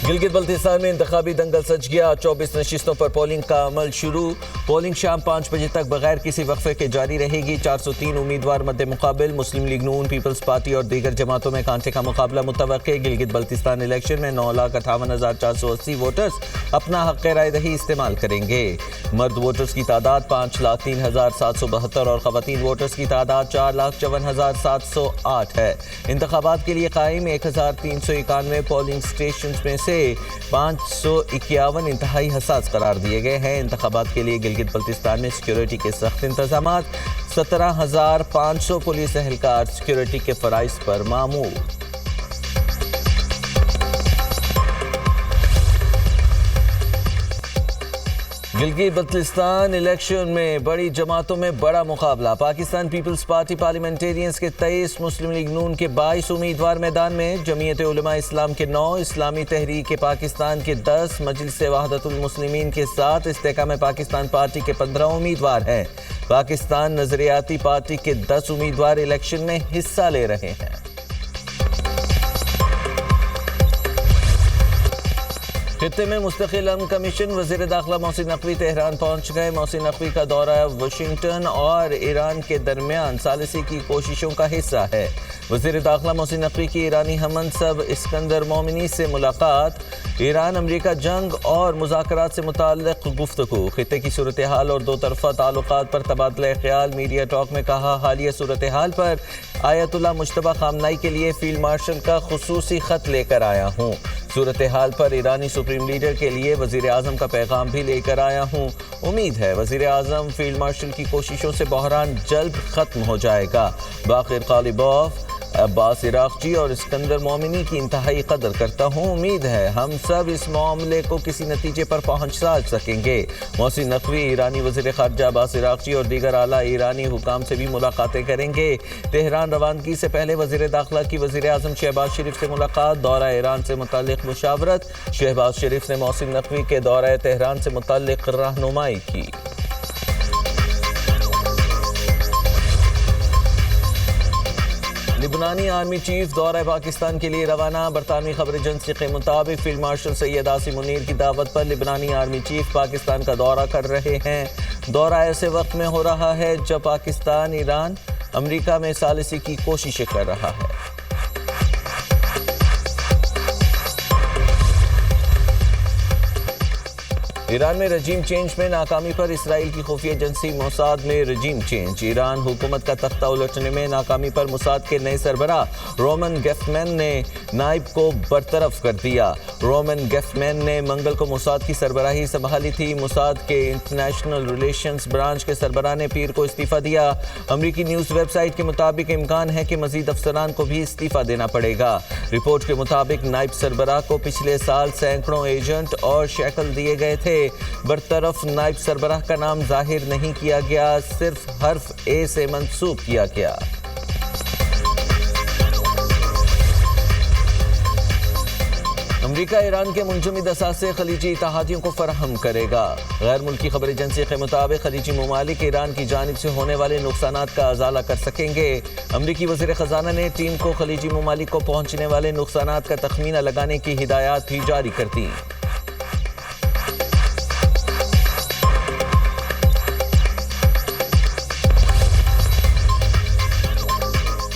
گلگت بلتستان میں انتخابی دنگل سج گیا، 24 نشستوں پر پولنگ کا عمل شروع۔ پولنگ شام 5 بجے تک بغیر کسی وقفے کے جاری رہے گی۔ 403 امیدوار مد مقابل، مسلم لیگ نون، پیپلز پارٹی اور دیگر جماعتوں میں کانٹے کا مقابلہ متوقع۔ گلگت بلتستان الیکشن میں 9,58,480 ووٹرز اپنا حق رائے دہی استعمال کریں گے۔ مرد ووٹرز کی تعداد 5,03,772 اور خواتین ووٹرز کی تعداد 4,54,708 ہے۔ انتخابات کے لیے قائم 1,391 پولنگ سٹیشنز میں سے 551 انتہائی حساس قرار دیے گئے ہیں۔ انتخابات کے لیے گلگت بلتستان میں سیکیورٹی کے سخت انتظامات، 17,500 پولیس اہلکار سیکیورٹی کے فرائض پر مامور۔ گلگت بلتستان الیکشن میں بڑی جماعتوں میں بڑا مقابلہ۔ پاکستان پیپلز پارٹی پارلیمنٹیرینز کے 23، مسلم لیگ نون کے 22 امیدوار میدان میں، جمعیت علماء اسلام کے 9، اسلامی تحریک پاکستان کے 10، مجلس وحدت المسلمین کے 7، استحکام پاکستان پارٹی کے 15 امیدوار ہیں۔ پاکستان نظریاتی پارٹی کے 10 امیدوار الیکشن میں حصہ لے رہے ہیں۔ خطے میں مستقل امن کمیشن، وزیر داخلہ محسن نقوی تہران پہنچ گئے۔ محسن نقوی کا دورہ واشنگٹن اور ایران کے درمیان ثالثی کی کوششوں کا حصہ ہے۔ وزیر داخلہ محسن نقوی کی ایرانی ہم منصب اسکندر مومنی سے ملاقات، ایران امریکہ جنگ اور مذاکرات سے متعلق گفتگو، خطے کی صورتحال اور دو طرفہ تعلقات پر تبادلہ خیال۔ میڈیا ٹاک میں کہا، حالیہ صورتحال پر آیت اللہ مجتبی خامنہئی کے لیے فیلڈ مارشل کا خصوصی خط لے کر آیا ہوں۔ صورتحال پر ایرانی سپریم لیڈر کے لیے وزیر اعظم کا پیغام بھی لے کر آیا ہوں۔ امید ہے وزیر اعظم فیلڈ مارشل کی کوششوں سے بحران جلد ختم ہو جائے گا۔ باقر غالباف، عباس عراقچی اور اسکندر مومنی کی انتہائی قدر کرتا ہوں۔ امید ہے ہم سب اس معاملے کو کسی نتیجے پر پہنچا سکیں گے۔ محسن نقوی ایرانی وزیر خارجہ عباس عراقچی اور دیگر اعلیٰ ایرانی حکام سے بھی ملاقاتیں کریں گے۔ تہران روانگی سے پہلے وزیر داخلہ کی وزیر اعظم شہباز شریف سے ملاقات، دورہ ایران سے متعلق مشاورت۔ شہباز شریف نے محسن نقوی کے دورہ تہران سے متعلق رہنمائی کی۔ لبنانی آرمی چیف دورہ پاکستان کے لیے روانہ۔ برطانوی خبر ایجنسی کے مطابق فیلڈ مارشل سید عاصم منیر کی دعوت پر لبنانی آرمی چیف پاکستان کا دورہ کر رہے ہیں۔ دورہ ایسے وقت میں ہو رہا ہے جب پاکستان ایران امریکہ میں ثالثی کی کوششیں کر رہا ہے۔ ایران میں رجیم چینج میں ناکامی پر اسرائیل کی خفیہ ایجنسی موساد میں رجیم چینج۔ ایران حکومت کا تختہ الٹنے میں ناکامی پر موساد کے نئے سربراہ رومن گیفمین نے نائب کو برطرف کر دیا۔ رومن گیفمین نے منگل کو موساد کی سربراہی سنبھالی تھی۔ موساد کے انٹرنیشنل ریلیشنز برانچ کے سربراہ نے پیر کو استعفیٰ دیا۔ امریکی نیوز ویب سائٹ کے مطابق امکان ہے کہ مزید افسران کو بھی استعفیٰ دینا پڑے گا۔ رپورٹ کے مطابق نائب سربراہ کو پچھلے سال سینکڑوں ایجنٹ اور شیکل دیے گئے تھے۔ برطرف نائب سربراہ کا نام ظاہر نہیں کیا گیا، صرف حرف اے سے منسوب کیا گیا۔ امریکہ ایران کے منجمد اثاثے خلیجی اتحادیوں کو فراہم کرے گا۔ غیر ملکی خبر ایجنسی کے مطابق خلیجی ممالک ایران کی جانب سے ہونے والے نقصانات کا ازالہ کر سکیں گے۔ امریکی وزیر خزانہ نے ٹیم کو خلیجی ممالک کو پہنچنے والے نقصانات کا تخمینہ لگانے کی ہدایات بھی جاری کر دیں۔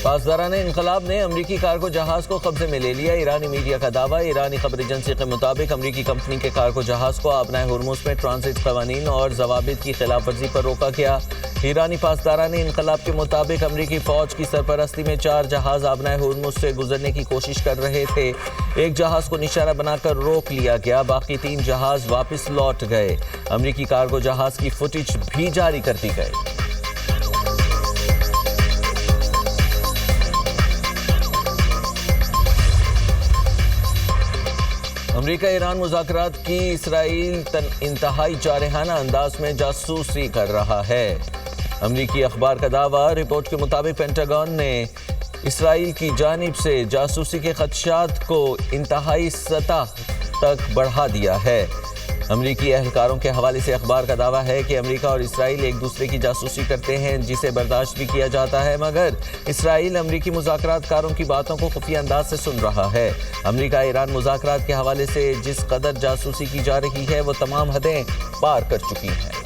پاسداران انقلاب نے امریکی کارگو جہاز کو قبضے میں لے لیا، ایرانی میڈیا کا دعویٰ۔ ایرانی خبر ایجنسی کے مطابق امریکی کمپنی کے کارگو جہاز کو آبنائے ہرمز میں ٹرانزٹ قوانین اور ضوابط کی خلاف ورزی پر روکا گیا۔ ایرانی پاسداران انقلاب کے مطابق امریکی فوج کی سرپرستی میں 4 جہاز آبنائے ہرمز سے گزرنے کی کوشش کر رہے تھے۔ ایک جہاز کو نشانہ بنا کر روک لیا گیا، باقی 3 جہاز واپس لوٹ گئے۔ امریکی کارگو جہاز کی فوٹیج بھی جاری کر دی گئی۔ امریکہ ایران مذاکرات کی اسرائیل انتہائی جارحانہ انداز میں جاسوسی کر رہا ہے۔ امریکی اخبار کا دعویٰ، رپورٹ کے مطابق پینٹاگن نے اسرائیل کی جانب سے جاسوسی کے خدشات کو انتہائی سطح تک بڑھا دیا ہے۔ امریکی اہلکاروں کے حوالے سے اخبار کا دعویٰ ہے کہ امریکہ اور اسرائیل ایک دوسرے کی جاسوسی کرتے ہیں، جسے برداشت بھی کیا جاتا ہے، مگر اسرائیل امریکی مذاکرات کاروں کی باتوں کو خفیہ انداز سے سن رہا ہے۔ امریکہ ایران مذاکرات کے حوالے سے جس قدر جاسوسی کی جا رہی ہے وہ تمام حدیں پار کر چکی ہیں۔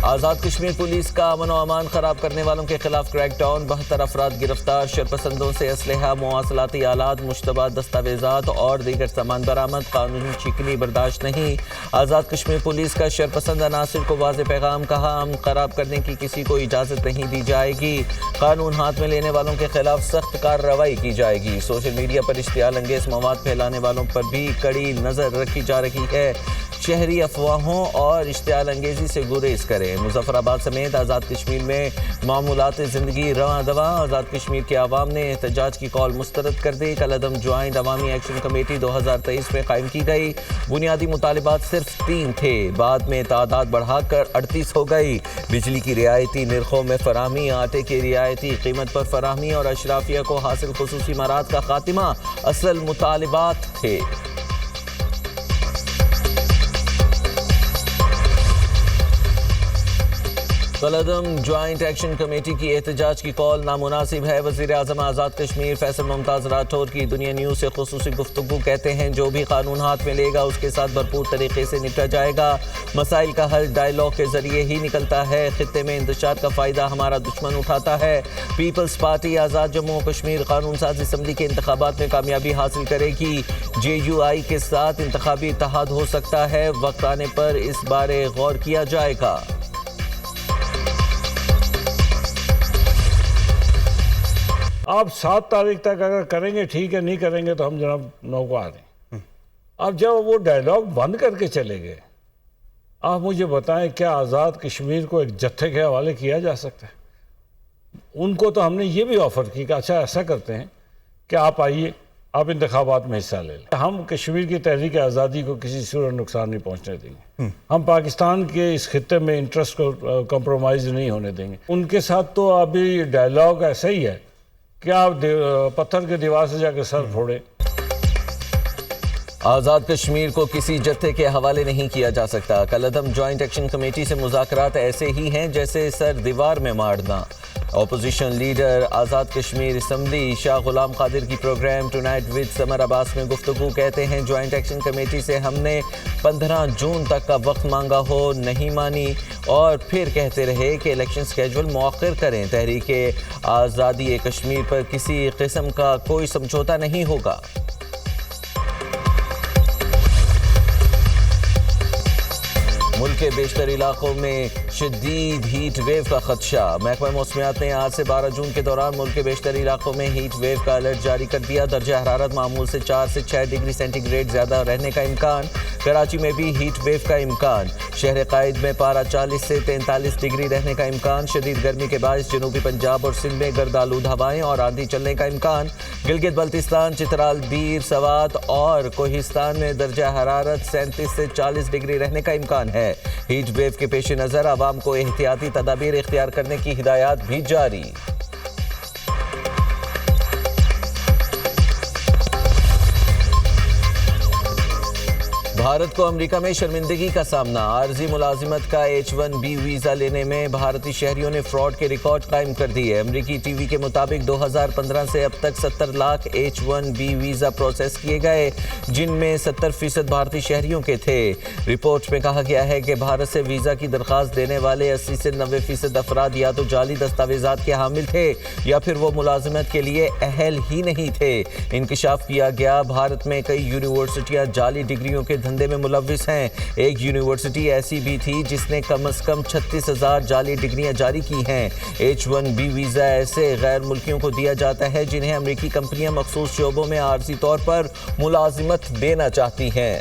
آزاد کشمیر پولیس کا امن و امان خراب کرنے والوں کے خلاف کریک ڈاؤن، 72 افراد گرفتار، شرپسندوں سے اسلحہ، مواصلاتی آلات، مشتبہ دستاویزات اور دیگر سامان برآمد۔ قانونی چکنی برداشت نہیں۔ آزاد کشمیر پولیس کا شرپسند عناصر کو واضح پیغام، کہا امن خراب کرنے کی کسی کو اجازت نہیں دی جائے گی، قانون ہاتھ میں لینے والوں کے خلاف سخت کارروائی کی جائے گی۔ سوشل میڈیا پر اشتعال انگیز مواد پھیلانے والوں پر بھی کڑی نظر رکھی جا رہی ہے۔ شہری افواہوں اور اشتعال انگیزی سے گریز کریں۔ مظفر آباد سمیت آزاد کشمیر میں معمولات زندگی رواں دواں، آزاد کشمیر کے عوام نے احتجاج کی کال مسترد کر دی۔ کالعدم جوائنٹ عوامی ایکشن کمیٹی 2023 میں قائم کی گئی، بنیادی مطالبات صرف 3 تھے، بعد میں تعداد بڑھا کر 38 ہو گئی۔ بجلی کی رعایتی نرخوں میں فراہمی، آٹے کی رعایتی قیمت پر فراہمی اور اشرافیہ کو حاصل خصوصی امارات کا خاتمہ اصل مطالبات تھے۔ کالعدم جوائنٹ ایکشن کمیٹی کی احتجاج کی کال نامناسب ہے۔ وزیر اعظم آزاد کشمیر فیصل ممتاز راٹھور کی دنیا نیوز سے خصوصی گفتگو، کہتے ہیں جو بھی قانون ہاتھ میں لے گا اس کے ساتھ بھرپور طریقے سے نپٹا جائے گا، مسائل کا حل ڈائیلاگ کے ذریعے ہی نکلتا ہے، خطے میں انتشار کا فائدہ ہمارا دشمن اٹھاتا ہے۔ پیپلز پارٹی آزاد جموں و کشمیر قانون ساز اسمبلی کے انتخابات میں کامیابی حاصل کرے گی، JUI کے ساتھ انتخابی اتحاد ہو سکتا ہے، وقت آنے پر اس بارے غور کیا جائے گا۔ آپ 7 تاریخ تک اگر کریں گے ٹھیک ہے، نہیں کریں گے تو ہم جناب نوکار ہیں۔ اب جب وہ ڈائیلاگ بند کر کے چلے گئے، آپ مجھے بتائیں کیا آزاد کشمیر کو ایک جتھے کے حوالے کیا جا سکتا ہے؟ ان کو تو ہم نے یہ بھی آفر کی کہ اچھا ایسا کرتے ہیں کہ آپ آئیے، آپ انتخابات میں حصہ لے لیں، ہم کشمیر کی تحریک آزادی کو کسی صورت نقصان نہیں پہنچنے دیں گے، ہم پاکستان کے اس خطے میں انٹرسٹ کو کمپرومائز نہیں ہونے دیں گے۔ ان کے ساتھ تو ابھی ڈائیلاگ ایسا ہی ہے کہ آپ پتھر کے دیوار سے جا کے سر پھوڑے۔ آزاد کشمیر کو کسی جتھے کے حوالے نہیں کیا جا سکتا۔ کالعدم جوائنٹ ایکشن کمیٹی سے مذاکرات ایسے ہی ہیں جیسے سر دیوار میں مارنا۔ Opposition leader Azad Kashmir assembly شاہ غلام قادر کی پروگرام ٹونائٹ ود سمر عباس میں گفتگو، کہتے ہیں جوائنٹ ایکشن کمیٹی سے ہم نے 15 جون تک کا وقت مانگا ہو، نہیں مانی، اور پھر کہتے رہے کہ الیکشن سکیجول مؤخر کریں۔ تحریک آزادی کشمیر پر کسی قسم کا کوئی سمجھوتا نہیں ہوگا۔ ملک کے بیشتر علاقوں میں شدید ہیٹ ویو کا خدشہ۔ محکمہ موسمیات نے آج سے 12 جون کے دوران ملک کے بیشتر علاقوں میں ہیٹ ویو کا الرٹ جاری کر دیا۔ درجہ حرارت معمول سے 4 سے 6 ڈگری سینٹی گریڈ زیادہ رہنے کا امکان۔ کراچی میں بھی ہیٹ ویو کا امکان۔ شہر قائد میں پارہ 40 سے 43 ڈگری رہنے کا امکان۔ شدید گرمی کے باعث جنوبی پنجاب اور سندھ میں گرد آلود ہوائیں اور آندھی چلنے کا امکان۔ گلگت بلتستان، چترال، دیر، سوات اور کوہستان میں درجہ حرارت 37 سے 40 ڈگری رہنے کا امکان ہے۔ ہیٹ ویو کے پیش نظر عوام کو احتیاطی تدابیر اختیار کرنے کی ہدایات بھی جاری۔ بھارت کو امریکہ میں شرمندگی کا سامنا۔ عارضی ملازمت کا H1B ویزا لینے میں بھارتی شہریوں نے فراڈ کے ریکارڈ قائم کر دیے۔ امریکی ٹی وی کے مطابق 2015 سے اب تک 70 لاکھ H1B ویزا پروسیس کیے گئے، جن میں 70% بھارتی شہریوں کے تھے۔ رپورٹ میں کہا گیا ہے کہ بھارت سے ویزا کی درخواست دینے والے 80 سے 90% افراد یا تو جعلی دستاویزات کے حامل تھے یا پھر وہ ملازمت کے لیے اہل ہی نہیں تھے۔ انکشاف کیا گیا بھارت میں کئی یونیورسٹیاں جعلی ڈگریوں کے دھندے میں ملوث ہیں۔ ایک یونیورسٹی ایسی بھی تھی جس نے کم از کم 36,000 جعلی ڈگریاں جاری کی ہیں۔ H1B ویزا ایسے غیر ملکیوں کو دیا جاتا ہے جنہیں امریکی کمپنیاں مخصوص شعبوں میں عارضی طور پر ملازمت دینا چاہتی ہیں۔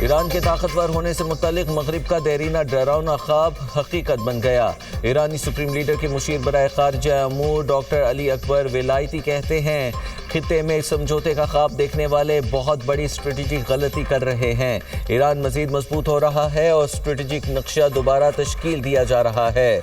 ایران کے طاقتور ہونے سے متعلق مغرب کا دیرینہ ڈراؤنا خواب حقیقت بن گیا۔ ایرانی سپریم لیڈر کے مشیر برائے خارجہ امور ڈاکٹر علی اکبر ولایتی کہتے ہیں خطے میں سمجھوتے کا خواب دیکھنے والے بہت بڑی اسٹریٹجک غلطی کر رہے ہیں۔ ایران مزید مضبوط ہو رہا ہے اور اسٹریٹجک نقشہ دوبارہ تشکیل دیا جا رہا ہے۔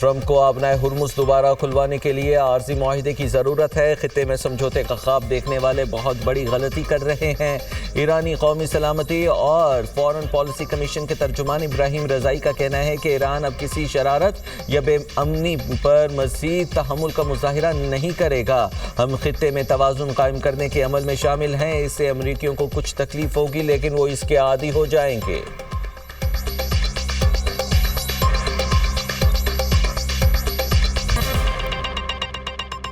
ٹرمپ کو آبنائے ہرمز دوبارہ کھلوانے کے لیے عارضی معاہدے کی ضرورت ہے. خطے میں سمجھوتے کا خواب دیکھنے والے بہت بڑی غلطی کر رہے ہیں. ایرانی قومی سلامتی اور فارن پالیسی کمیشن کے ترجمان ابراہیم رضائی کا کہنا ہے کہ ایران اب کسی شرارت یا بے امنی پر مزید تحمل کا مظاہرہ نہیں کرے گا. ہم خطے میں توازن قائم کرنے کے عمل میں شامل ہیں. اس سے امریکیوں کو کچھ تکلیف ہوگی لیکن وہ اس کے عادی ہو جائیں گے.